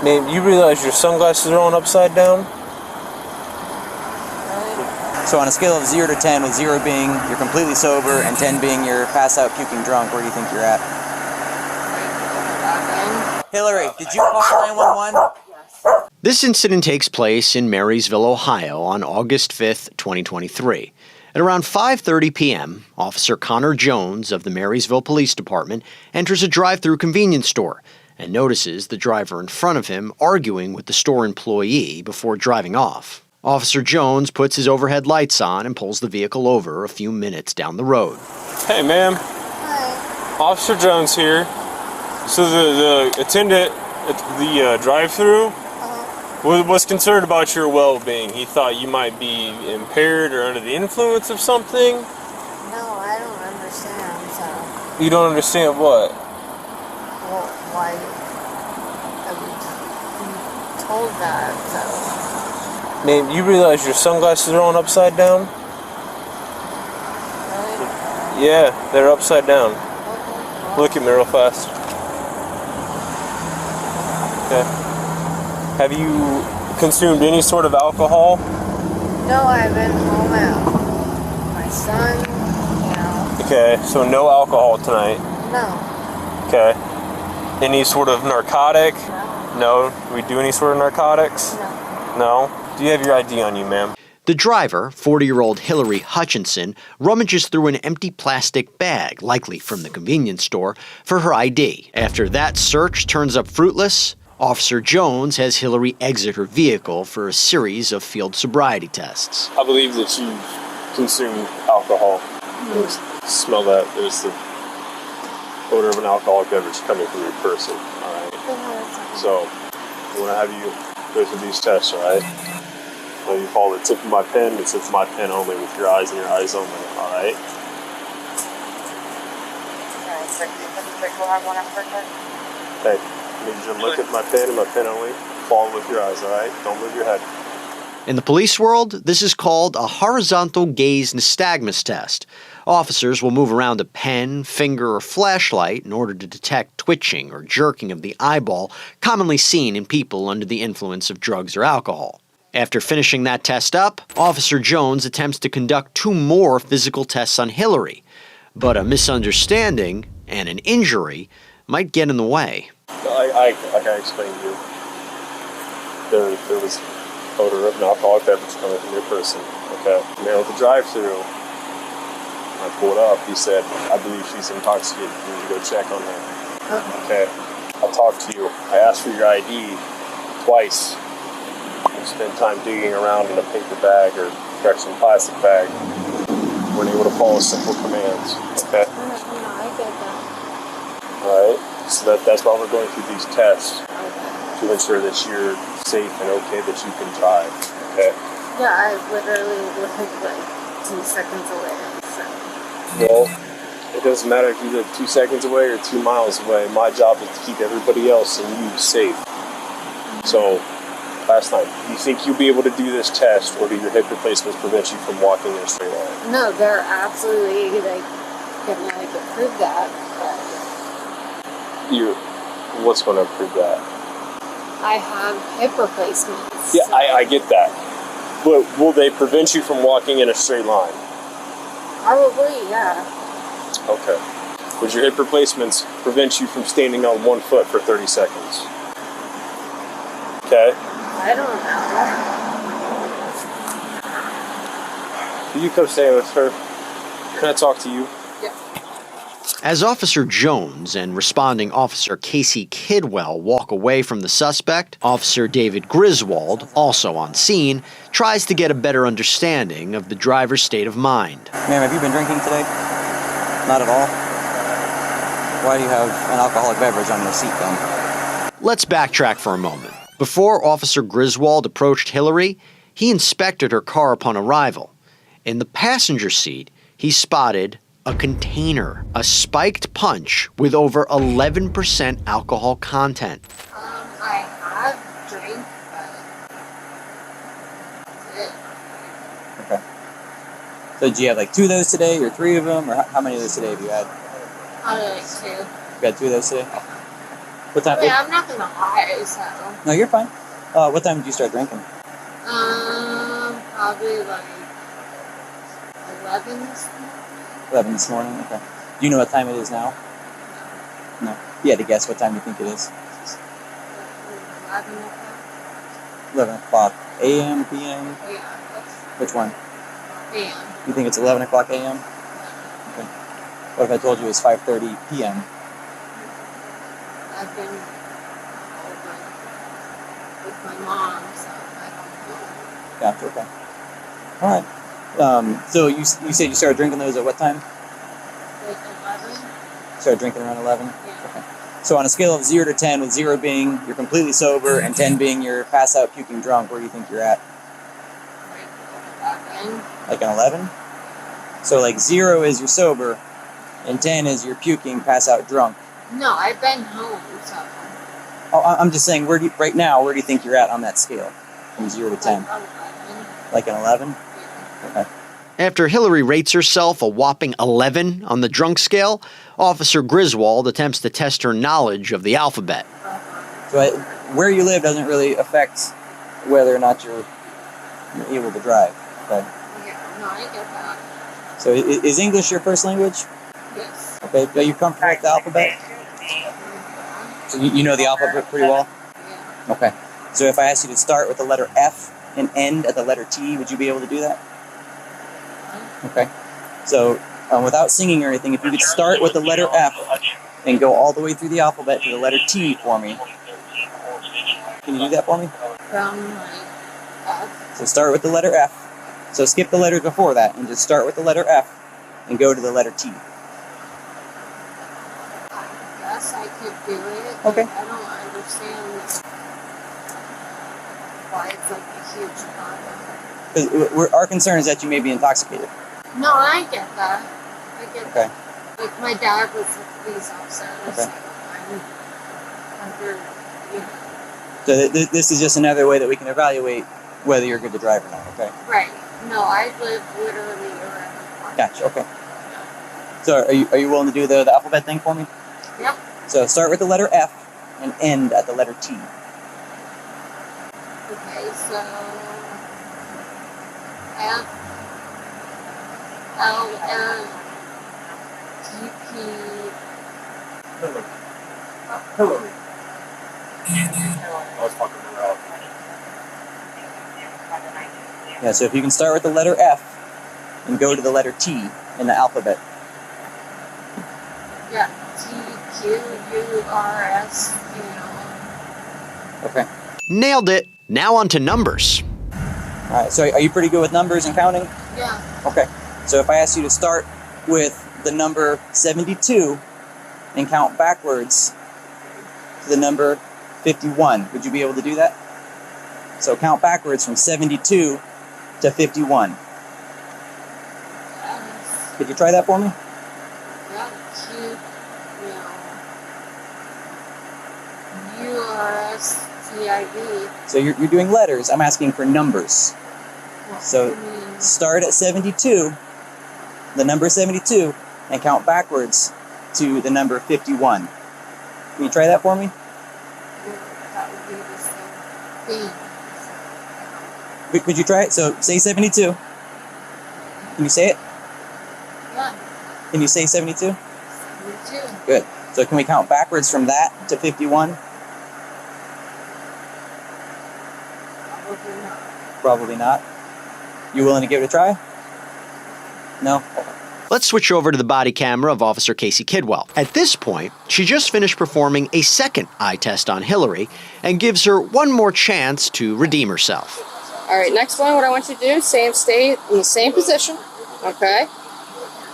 Man, you realize your sunglasses are on upside down? So on a scale of 0 to 10, with 0 being you're completely sober and 10 being you're pass out puking drunk, where do you think you're at? Hillary, did you call 911? This incident takes place in Marysville, Ohio on August 5th, 2023. At around 5:30 p.m., Officer Connor Jones of the Marysville Police Department enters a drive-thru convenience store and notices the driver in front of him arguing with the store employee before driving off. Officer Jones puts his overhead lights on and pulls the vehicle over a few minutes down the road. Hey, ma'am. Hi. Officer Jones here. So the attendant at the drive-thru was concerned about your well-being. He thought you might be impaired or under the influence of something. No, I don't understand, so... You don't understand what? Well, why I was told that, so... Man, you realize your sunglasses are on upside down? Really? Yeah, they're upside down. Okay. Well, Look at me real fast. Okay. Have you consumed any sort of alcohol? no, I've been home at my son, you know... Okay, so no alcohol tonight. No. Okay. Any sort of narcotic? No. No? Do we do any sort of narcotics? No. No? Do you have your ID on you, ma'am? The driver, 40-year-old Hillary Hutchinson, rummages through an empty plastic bag, likely from the convenience store, for her ID. After that search turns up fruitless, Officer Jones has Hillary exit her vehicle for a series of field sobriety tests. I believe that you consumed alcohol. Smell that. There's the odor of an alcoholic beverage coming from your person. All right. So, I want to have you go through these tests, all right? When you follow the tip of my pen, it says my pen only with your eyes and your eyes only, all right? Okay. I need you to look at my pen and my pen only. Follow with your eyes, all right? Don't move your head. In the police world, this is called a horizontal gaze nystagmus test. Officers will move around a pen, finger, or flashlight in order to detect twitching or jerking of the eyeball, commonly seen in people under the influence of drugs or alcohol. After finishing that test up, Officer Jones attempts to conduct 2 more physical tests on Hillary, but a misunderstanding and an injury might get in the way. Like I explained to you, there was odor of an alcoholic beverage coming from your person. Okay. Now at the drive-thru, I pulled up, he said, I believe she's intoxicated. You need to go check on her. Okay. I talked to you. I asked for your ID twice. You spent time digging around in a paper bag or some plastic bag. You weren't able to follow simple commands. Okay. No, I get that. Alright. So that's why we're going through these tests. To ensure that you're safe and okay that you can drive, okay? Yeah, I literally live like 2 seconds away, so... Well, it doesn't matter if you live 2 seconds away or 2 miles away. My job is to keep everybody else and you safe. So, last night, do you think you'll be able to do this test, or do your hip replacements prevent you from walking in a straight line? No, they're absolutely, like, gonna, like, prove that, but... What's gonna prove that? I have hip replacements. Yeah, I get that. But will they prevent you from walking in a straight line? Probably, yeah. Okay. Would your hip replacements prevent you from standing on 1 foot for 30 seconds? Okay. I don't know. Can you come stay with her? Can I talk to you? Yeah. As Officer Jones and responding Officer Casey Kidwell walk away from the suspect, Officer David Griswold, also on scene, tries to get a better understanding of the driver's state of mind. Ma'am, have you been drinking today? Not at all? Why do you have an alcoholic beverage on your seat then? Let's backtrack for a moment. Before Officer Griswold approached Hillary, he inspected her car upon arrival. In the passenger seat, he spotted a container, a spiked punch with over 11% alcohol content. I have drank, but Okay. So did you have like 2 of those today, or 3 of them, or how many of those today have you had? I like 2. You had 2 of those today? What time? Yeah, I'm not gonna lie, so. No, you're fine. What time did you start drinking? Probably like 11 this morning. 11 this morning. Okay. Do you know what time it is now? No. If you had to guess, what time do you think it is? 11 o'clock. 11 o'clock a.m., p.m.? Yeah, Which one? a.m. You think it's 11 o'clock a.m.? Okay. What if I told you it was 5:30 p.m.? I've been over with my mom, so I don't know. Gotcha, okay. All right. So you said you started drinking those at what time? Like 11? Started drinking around 11? Yeah. Okay. So on a scale of 0 to 10, with 0 being you're completely sober and 10 being you're pass out puking drunk, where do you think you're at? Like 11? Like an 11? So like 0 is you're sober and 10 is you're puking, pass out drunk. No, I've been home, so. Oh, I'm just saying, right now, where do you think you're at on that scale from 0 to 10? Like 11. Like an 11? Yeah. Okay. After Hillary rates herself a whopping 11 on the drunk scale, Officer Griswold attempts to test her knowledge of the alphabet. So where you live doesn't really affect whether or not you're able to drive. Okay. Yeah, no, I get that. So is English your first language? Yes. Okay. Are you comfortable with the alphabet? So you know the alphabet pretty well? Yeah. Okay. So if I asked you to start with the letter F and end at the letter T, would you be able to do that? Okay. So without singing or anything, if you could start with the letter F and go all the way through the alphabet to the letter T for me. Can you do that for me? From like F. So start with the letter F. So skip the letters before that and just start with the letter F and go to the letter T. I guess I could do it. Okay. I don't understand why it's like a huge problem. Because our concern is that you may be intoxicated. No, I get that. I get Okay. that. Like my dad was a police officer, Okay. so I'm under, you know. So this is just another way that we can evaluate whether you're good to drive or not, okay? Right. No, I live literally around the corner. Gotcha, okay. So are you willing to do the alphabet thing for me? Yep. So start with the letter F and end at the letter T. Okay, so F L M T P. Hello. I was fucking around. Yeah, so if you can start with the letter F and go to the letter T in the alphabet. Yeah, T Q U R S. Okay. Nailed it. Now on to numbers. All right, so are you pretty good with numbers and counting? Yeah. Okay. So if I asked you to start with the number 72 and count backwards to the number 51, would you be able to do that? So count backwards from 72 to 51. Yes. Could you try that for me? Yeah, Q U R S T I V. So you're doing letters. I'm asking for numbers. So start at 72, the number 72, and count backwards to the number 51. Can you try that for me? That would be the same thing. Could you try it? So say 72. Can you say it? Yeah, Can you say 72? 72. Good. So can we count backwards from that to 51? Probably not. Probably not. You willing to give it a try? No? Let's switch over to the body camera of Officer Casey Kidwell. At this point, she just finished performing a second eye test on Hillary and gives her one more chance to redeem herself. All right, next one, what I want you to do, stay in the same position, okay?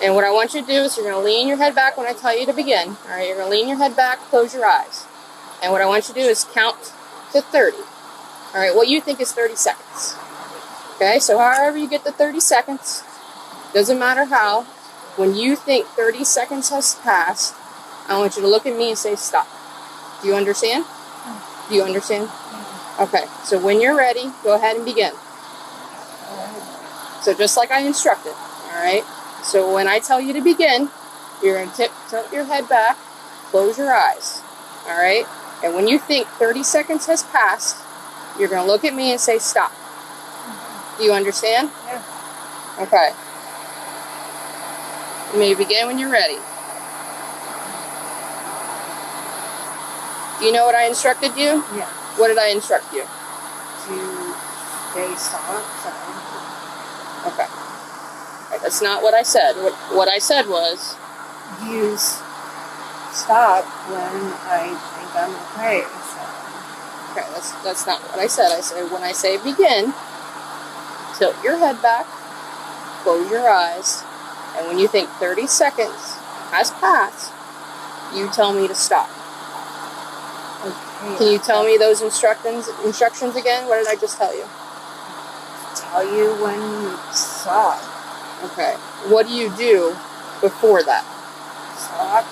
And what I want you to do is you're going to lean your head back when I tell you to begin. All right, you're going to lean your head back, close your eyes. And what I want you to do is count to 30. All right, what you think is 30 seconds. Okay, so however you get to 30 seconds, doesn't matter how, when you think 30 seconds has passed, I want you to look at me and say stop. Do you understand? Do you understand? Okay, so when you're ready, go ahead and begin. So just like I instructed, all right? So when I tell you to begin, you're going to tilt your head back, close your eyes, all right? And when you think 30 seconds has passed, you're going to look at me and say, stop. Do you understand? Yeah. Okay. You may begin when you're ready. Do you know what I instructed you? Yeah. What did I instruct you? To stay stop. Okay. Right, that's not what I said. What I said was, Use stop when I think I'm okay. So. okay, that's not what I said. I said, when I say begin, tilt your head back, close your eyes, and when you think 30 seconds has passed, you tell me to stop. Okay. Can you tell me those instructions again? What did I just tell you? Tell you when you stop. Okay. What do you do before that? Stop.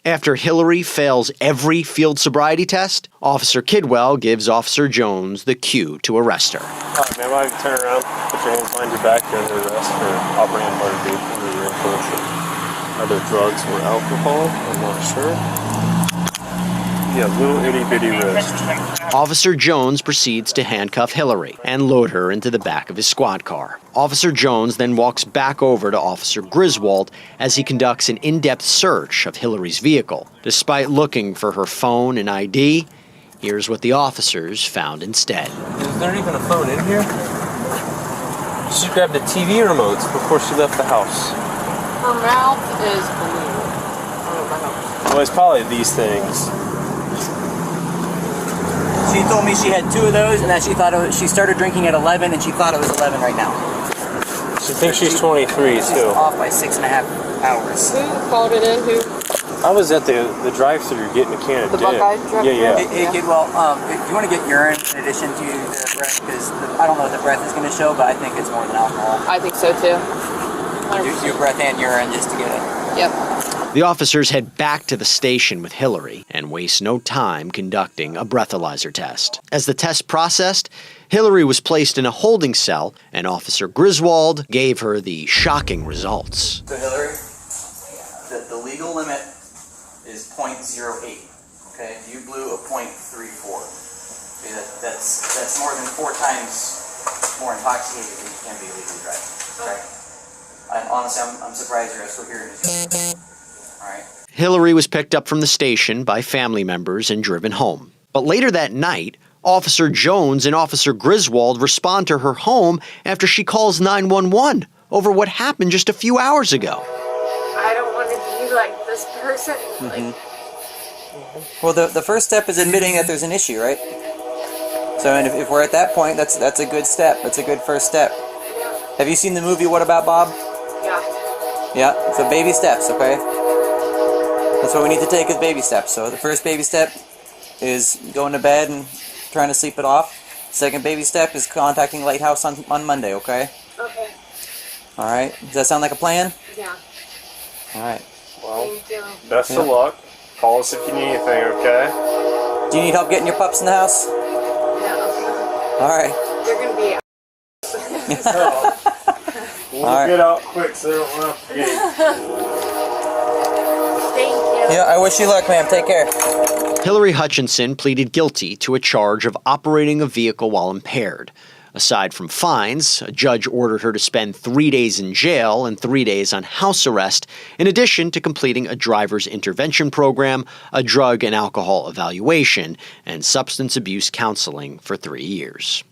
After Hillary fails every field sobriety test, Officer Kidwell gives Officer Jones the cue to arrest her. All right, ma'am, I can turn around, put your hands behind your back, you're under arrest for operating a motor vehicle under the influence of either drugs or alcohol. I'm not sure. Yeah, little itty-bitty wrist. Officer Jones proceeds to handcuff Hillary and load her into the back of his squad car. Officer Jones then walks back over to Officer Griswold as he conducts an in-depth search of Hillary's vehicle. Despite looking for her phone and ID, here's what the officers found instead. Is there even a phone in here? She grabbed the TV remotes before she left the house. Her mouth is blue. Oh, Well, it's probably these things. She told me she had 2 of those, and that she started drinking at 11, and she thought it was 11 right now. She thinks she's 23 She's too. off by 6.5 hours. Who called it in? Who? I was at the drive-thru getting a can of The dip. Buckeye drive-thru? Yeah. Hey, kid, well, if you want to get urine in addition to the breath, because I don't know what the breath is going to show, but I think it's more than alcohol. I think so too. Do breath and urine just to get it. Yep. The officers head back to the station with Hillary and waste no time conducting a breathalyzer test. As the test processed, Hillary was placed in a holding cell, and Officer Griswold gave her the shocking results. So, Hillary, the legal limit is 0.08. Okay, you blew a 0.34. Okay, that's more than 4 times more intoxicated than you can be legally driving. Right? Honestly, I'm surprised you're still here. All right. Hillary was picked up from the station by family members and driven home. But later that night, Officer Jones and Officer Griswold respond to her home after she calls 911 over what happened just a few hours ago. I don't want to be like this person. Like, Well, the first step is admitting that there's an issue, right? So, and if we're at that point, that's a good step. That's a good first step. Have you seen the movie What About Bob? yeah. Yeah, so baby steps, okay? That's what we need to take as baby steps. So the first baby step is going to bed and trying to sleep it off. Second baby step is contacting Lighthouse on Monday, okay? Okay. All right. Does that sound like a plan? Yeah. All right. Well, Thank you. best of luck. Call us if you need anything, okay? Do you need help getting your pups in the house? Yeah. All right. They're gonna be. We'll All right. get out quick so they don't run. Thank you. Yeah, I wish you luck, ma'am. Take care. Hillary Hutchinson pleaded guilty to a charge of operating a vehicle while impaired. Aside from fines, a judge ordered her to spend 3 days in jail and 3 days on house arrest, in addition to completing a driver's intervention program, a drug and alcohol evaluation, and substance abuse counseling for 3 years.